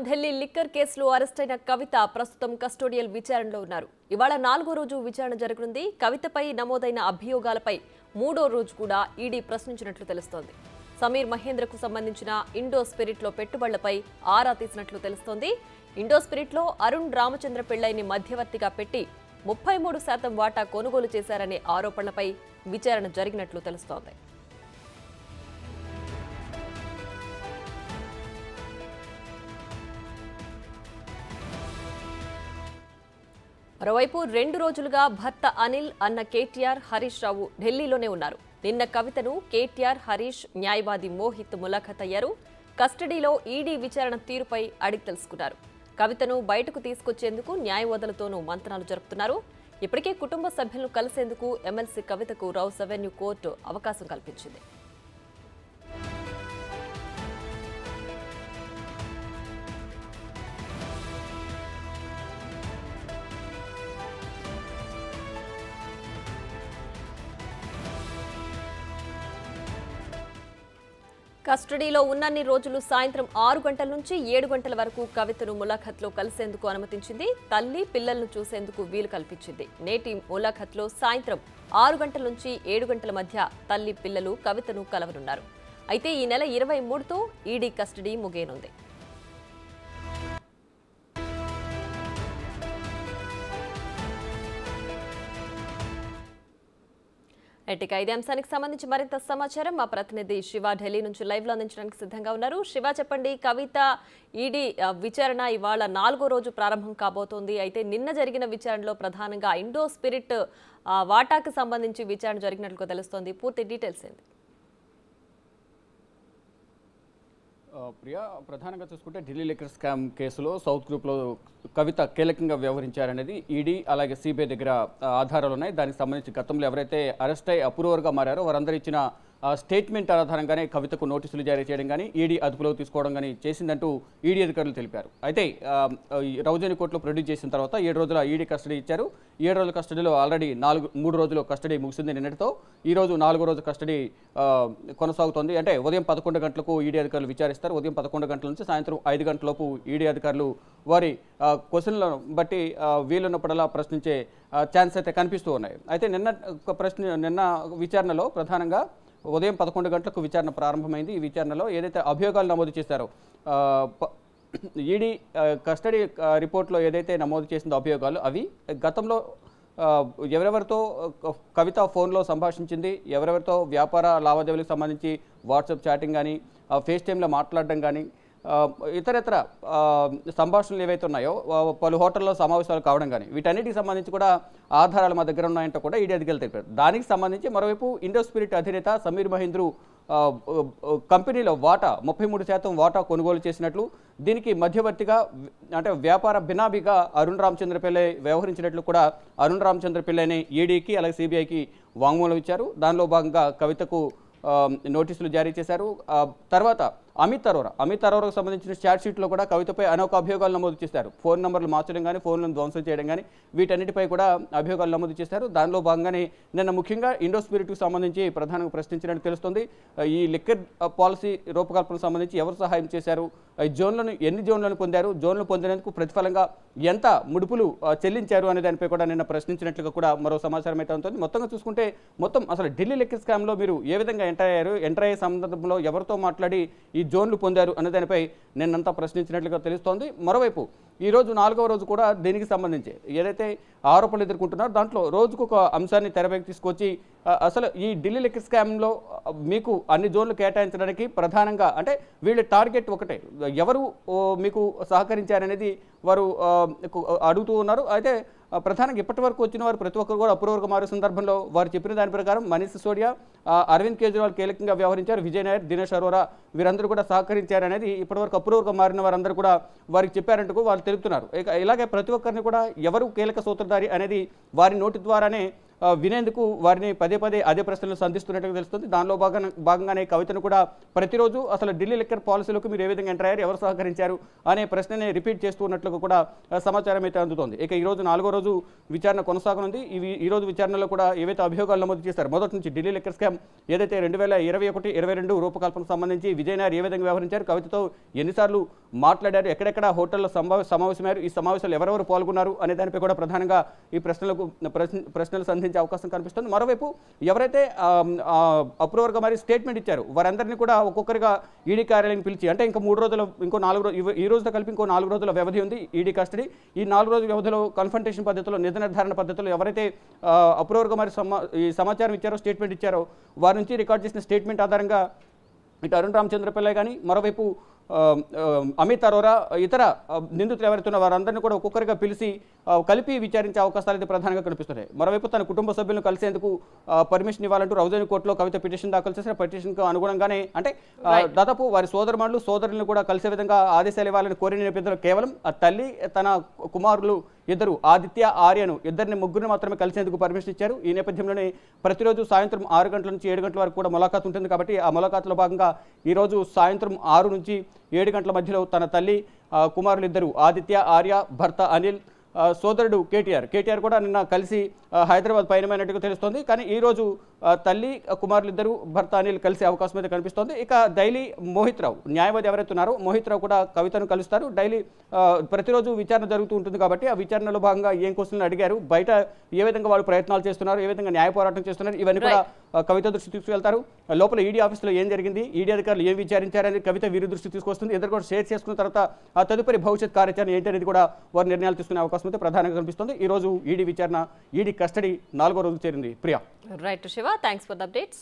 Delhi liquor కేసులో arrest అయిన కవిత ప్రస్తుతం కస్టోడియల్ విచారణలో ఉన్నారు. ఇవాళ 4వ రోజు విచారణ జరగనుంది. కవితపై నమోదైన అభియోగాలపై 3వ రోజు కూడా ఈడీ ప్రశ్నించినట్లు తెలుస్తోంది. సమీర్ మహేంద్రకు సంబంధించిన ఇండో స్పిరిట్లో పెట్టుబడులపై ఆరా తీసినట్లు తెలుస్తోంది. ఇండో స్పిరిట్లో అరుణ్ రామచంద్ర పిళ్ళైని మధ్యవర్తిగా పెట్టి 33% వాటా కొనుగోలు చేశారనే ఆరోపణలపై విచారణ జరిగినట్లు తెలుస్తోంది. మరోవైపు 2 రోజులుగా భర్త అనిల్, అన్న కేటీఆర్, హరీష్ రావు ఢిల్లీలోనే ఉన్నారు. నిన్న కవితను కేటీఆర్, హరీష్, న్యాయవాది మోహిత్ ములాఖత్ అయ్యారు. కస్టడీలో ఈడీ విచారణ తీరుపై అడిగి తెలుసుకున్నారు. కవితను బయటకు తీసుకొచ్చేందుకు న్యాయవాదులతోనూ మంతనాలు జరుపుతున్నారు. ఇప్పటికే కుటుంబ సభ్యులను కలిసేందుకు ఎమ్మెల్సీ కవితకు రౌస్ అవెన్యూ కోర్టు అవకాశం కల్పించింది. కస్టడీలో ఉన్నన్ని రోజులు సాయంత్రం 6 గంటల నుంచి 7 గంటల వరకు కవితను ములాఖత్లో కలిసేందుకు అనుమతించింది. తల్లి, పిల్లలను చూసేందుకు వీలు కల్పించింది. నేటి ములాఖత్లో సాయంత్రం 6 గంటల నుంచి 7 గంటల మధ్య తల్లి, పిల్లలు కవితను కలవనున్నారు. అయితే ఈ నెల 23తో ఈడీ కస్టడీ ముగియనుంది. ఇదే అంశానికి సంబంధించి మరింత సమాచారం మా ప్రతినిధి శివ ఢిల్లీ నుంచి లైవ్ లో అందించడానికి సిద్ధంగా ఉన్నారు. శివ, చెప్పండి, కవిత ఈడీ విచారణ ఇవాళ 4వ రోజు ప్రారంభం కాబోతోంది. అయితే నిన్న జరిగిన విచారణలో ప్రధానంగా ఇండో స్పిరిట్ వాటాకు సంబంధించి విచారణ జరిగినట్లు తెలుస్తోంది. పూర్తి డీటెయిల్స్ ఏంటి? ప్రియా, ప్రధానంగా చూసుకుంటే ఢిల్లీ లిక్కర్ స్కామ్ కేసులో సౌత్ గ్రూప్లో కవిత కీలకంగా వ్యవహరించారనేది ఈడీ అలాగే సిబిఐ దగ్గర ఆధారాలు ఉన్నాయి. దానికి సంబంధించి గతంలో ఎవరైతే అరెస్ట్ అయ్యి అప్రూవర్గా మారారో వారందరూ ఇచ్చిన స్టేట్మెంట్ ఆధారంగానే కవితకు నోటీసులు జారీ చేయడం కానీ ఈడీ అదుపులోకి తీసుకోవడం కానీ చేసిందంటూ ఈడీ అధికారులు తెలిపారు. అయితే రౌజని కోర్టులో ప్రొడ్యూస్ చేసిన తర్వాత 7 రోజుల ఈడీ కస్టడీ ఇచ్చారు. 7 రోజుల కస్టడీలో ఆల్రెడీ 3 రోజులు కస్టడీ ముగిసింది నిన్నటితో. ఈరోజు 4వ రోజు కస్టడీ కొనసాగుతోంది. అంటే ఉదయం 11 గంటలకు ఈడీ అధికారులు విచారిస్తారు. ఉదయం 11 గంటల నుంచి సాయంత్రం 5 గంటలలోపు ఈడీ అధికారులు వారి క్వశ్చన్లను బట్టి వీలున్నప్పుడల్లా ప్రశ్నించే ఛాన్స్ అయితే కనిపిస్తూ ఉన్నాయి. అయితే నిన్న విచారణలో ప్రధానంగా ఉదయం 11 గంటలకు విచారణ ప్రారంభమైంది. ఈ విచారణలో ఏదైతే అభియోగాలు నమోదు చేశారో ఈడీ కస్టడీ రిపోర్ట్లో ఏదైతే నమోదు చేసిందో అభియోగాలు అవి గతంలో ఎవరెవరితో కవిత ఫోన్లో సంభాషించింది, ఎవరెవరితో వ్యాపార లావాదేవీలకు సంబంధించి వాట్సాప్ చాటింగ్ కానీ ఫేస్ టైంలో మాట్లాడడం కానీ ఇతరత్ర సంభాషణలు ఏవైతే ఉన్నాయో పలు హోటల్లో సమావేశాలు కావడం కానీ వీటన్నిటికి సంబంధించి కూడా ఆధారాలు మా దగ్గర ఉన్నాయంటూ కూడా ఈడీ అధికారులు తెలిపారు. దానికి సంబంధించి మరోవైపు ఇండో స్పిరిట్ అధినేత సమీర్ మహేంద్రు కంపెనీలో 33% వాటా కొనుగోలు చేసినట్లు, దీనికి మధ్యవర్తిగా అంటే వ్యాపార బినామీగా అరుణ్ రామచంద్ర పిళ్ళై వ్యవహరించినట్లు కూడా అరుణ్ రామచంద్ర పిళ్ళైని ఈడీకి అలాగే సిబిఐకి వాంగ్మూలం ఇచ్చారు. దానిలో భాగంగా కవితకు నోటీసులు జారీ చేశారు. తర్వాత అమిత్ అరోరాకు సంబంధించిన చాట్ షీట్లో కూడా కవితపై అనేక అభియోగాలు నమోదు చేశారు. ఫోన్ నంబర్లు మార్చడం కానీ ఫోన్లను ధ్వంసం చేయడం కానీ వీటన్నిటిపై కూడా అభియోగాలు నమోదు చేశారు. దానిలో భాగంగానే నిన్న ముఖ్యంగా ఇండో స్పిరిట్కు సంబంధించి ప్రధానంగా ప్రశ్నించినట్టు తెలుస్తుంది. ఈ లిక్కర్ పాలసీ రూపకల్పనకు సంబంధించి ఎవరు సహాయం చేశారు, ఎన్ని జోన్లను పొందారు, జోన్లు పొందినందుకు ప్రతిఫలంగా ఎంత ముడుపులు చెల్లించారు అనే దానిపై కూడా నిన్న ప్రశ్నించినట్లుగా కూడా మరో సమాచారం అయితే ఉంటుంది. మొత్తంగా చూసుకుంటే అసలు ఢిల్లీ లిక్కర్ స్కామ్లో మీరు ఏ విధంగా ఎంటర్ అయ్యే సందర్భంలో ఎవరితో మాట్లాడి ఈ జోన్లు పొందారు అనే దానిపై నిన్నంతా ప్రశ్నించినట్లుగా తెలుస్తోంది. మరోవైపు ఈరోజు 4వ రోజు కూడా దీనికి సంబంధించి ఏదైతే ఆరోపణలు ఎదుర్కొంటున్నారో దాంట్లో రోజుకు ఒక అంశాన్ని తెరపైకి తీసుకొచ్చి అసలు ఈ ఢిల్లీ లిక్కర్ స్కామ్లో మీకు అన్ని జోన్లు కేటాయించడానికి ప్రధానంగా అంటే వీళ్ళ టార్గెట్ ఒకటే, ఎవరు మీకు సహకరించారనేది వారు అడుగుతూ ఉన్నారు. అయితే ప్రధానంగా ఇప్పటి వరకు వచ్చిన వారు ప్రతి ఒక్కరు కూడా అప్రూవర్గా మారే సందర్భంలో వారు చెప్పిన దాని ప్రకారం మనీష్ సిసోడియా, అరవింద్ కేజ్రీవాల్ కీలకంగా వ్యవహరించారు, విజయ్ నాయర్, దినేష్ అరోరా వీరందరూ కూడా సహకరించారనేది ఇప్పటివరకు అప్రూవర్గా మారిన వారందరూ కూడా వారికి చెప్పారంటూ వాళ్ళు తెలుపుతున్నారు. ఇలాగే ప్రతి ఒక్కరిని కూడా ఎవరు కీలక సూత్రధారి అనేది వారి నోటి ద్వారానే వినేందుకు వారిని పదే అదే ప్రశ్నలు సంధిస్తున్నట్టుగా తెలుస్తుంది. దానిలో భాగంగానే కవితను కూడా ప్రతిరోజు అసలు ఢిల్లీ లిక్కర్ పాలసీలోకి మీరు ఏ విధంగా ఎంటర్ అయ్యారు, ఎవరు సహకరించారు అనే ప్రశ్నని రిపీట్ చేస్తున్నట్లుగా కూడా సమాచారం అయితే అందుతోంది. ఇక ఈరోజు 4వ రోజు విచారణ కొనసాగనుంది. ఈ రోజు విచారణలో కూడా ఏవైతే అభియోగాలు నమోదు చేశారు మొదటి నుంచి ఢిల్లీ లిక్కర్ స్కామ్ ఏదైతే 2021-22 రూపకల్పనకు సంబంధించి విజయ్ నాయర్ ఏ విధంగా వ్యవహరించారు, కవితతో ఎన్నిసార్లు మాట్లాడారు, ఎక్కడెక్కడ హోటల్లో సమావేశమయ్యారు, ఈ సమావేశాలు ఎవరెవరు పాల్గొన్నారు అనే దానిపై కూడా ప్రధానంగా ఈ ప్రశ్నలు సంధించే అవకాశం కనిపిస్తుంది. మరోవైపు ఎవరైతే అప్రూవర్గా మరి స్టేట్మెంట్ ఇచ్చారు వారందరినీ కూడా ఒక్కొక్కరిగా ఈడీ కార్యాలయం పిలిచి, అంటే ఇంకా 3 రోజులు, ఇంకో 4 రోజులు, ఈ రోజుతో కలిపి ఇంకో 4 రోజుల వ్యవధి ఉంది ఈడీ కస్టడీ. ఈ 4 రోజుల వ్యవధిలో కన్ఫంటేషన్ పద్ధతిలో, నిజ నిర్ధారణ పద్ధతిలో ఎవరైతే అప్రూవర్గా మరి ఈ సమాచారం ఇచ్చారో, స్టేట్మెంట్ ఇచ్చారో వారి నుంచి రికార్డ్ చేసిన స్టేట్మెంట్ ఆధారంగా ఇటు అరుణ్ రామచంద్ర పిల్లై కానీ, మరోవైపు అమిత్ అరోరా, ఇతర నిందితులు ఎవరైతున్న వారందరినీ కూడా ఒక్కొక్కరిగా పిలిచి కలిపి విచారించే అవకాశాలు అయితే ప్రధానంగా కనిపిస్తున్నాయి. మరోవైపు తన కుటుంబ సభ్యులను కలిసేందుకు పర్మిషన్ ఇవ్వాలంటూ రౌజని కోర్టులో కవిత పిటిషన్ దాఖలు చేసిన పిటిషన్కు అనుగుణంగానే, అంటే దాదాపు వారి సోదరుమణులు సోదరులను కూడా కలిసే విధంగా ఆదేశాలు ఇవ్వాలని కోరిన నేపథ్యంలో కేవలం ఆ తల్లి తన కుమారులు ఇద్దరు ఆదిత్య ఆర్యను ముగ్గురిని మాత్రమే కలిసేందుకు పర్మిషన్ ఇచ్చారు. ఈ నేపథ్యంలోనే ప్రతిరోజు సాయంత్రం 6 గంటల నుంచి 7 గంటల వరకు కూడా ములాఖాత్ ఉంటుంది. కాబట్టి ఆ ములాఖాత్లో భాగంగా ఈరోజు సాయంత్రం 6 నుంచి 7 గంటల మధ్యలో తన తల్లి కుమారులు ఇద్దరు ఆదిత్య ఆర్య, భర్త అనిల్, సోదరుడు కేటీఆర్ కూడా నిన్న కలిసి హైదరాబాద్ పయనమైనట్టుగా తెలుస్తోంది. కానీ ఈరోజు తల్లి కుమారులు ఇద్దరు, భర్త అనిల్ కలిసే అవకాశం అయితే కనిపిస్తోంది. ఇక డైలీ మోహిత్ రావు, న్యాయవాది ఎవరైతే ఉన్నారో మోహిత్ రావు కూడా కవితను కలుస్తారు. డైలీ ప్రతిరోజు విచారణ జరుగుతూ ఉంటుంది కాబట్టి ఆ విచారణలో భాగంగా ఏం క్వశ్చన్లు అడిగారు, బయట ఏ విధంగా వాళ్ళు ప్రయత్నాలు చేస్తున్నారు, ఏ విధంగా న్యాయ పోరాటం చేస్తున్నారు, ఇవన్నీ కూడా కవిత దృష్టి తీసుకువెళ్తారు. లోపల ఈడీ ఆఫీసులో ఏం జరిగింది, ఈడీ అధికారులు ఏం విచారించారని కవిత వీరి దృష్టి తీసుకొస్తుంది. ఇద్దరు కూడా షేర్ చేసుకున్న తర్వాత ఆ తదుపరి భవిష్యత్ కార్యాచరణ ఏంటి అనేది కూడా వారు నిర్ణయాలు తీసుకునే అవకాశం అయితే ప్రధానంగా కనిపిస్తుంది. ఈ రోజు ఈడీ విచారణ, ఈడీ కస్టడీ 4వ రోజు చేరింది. Priya. Right Shiva, thanks for the updates.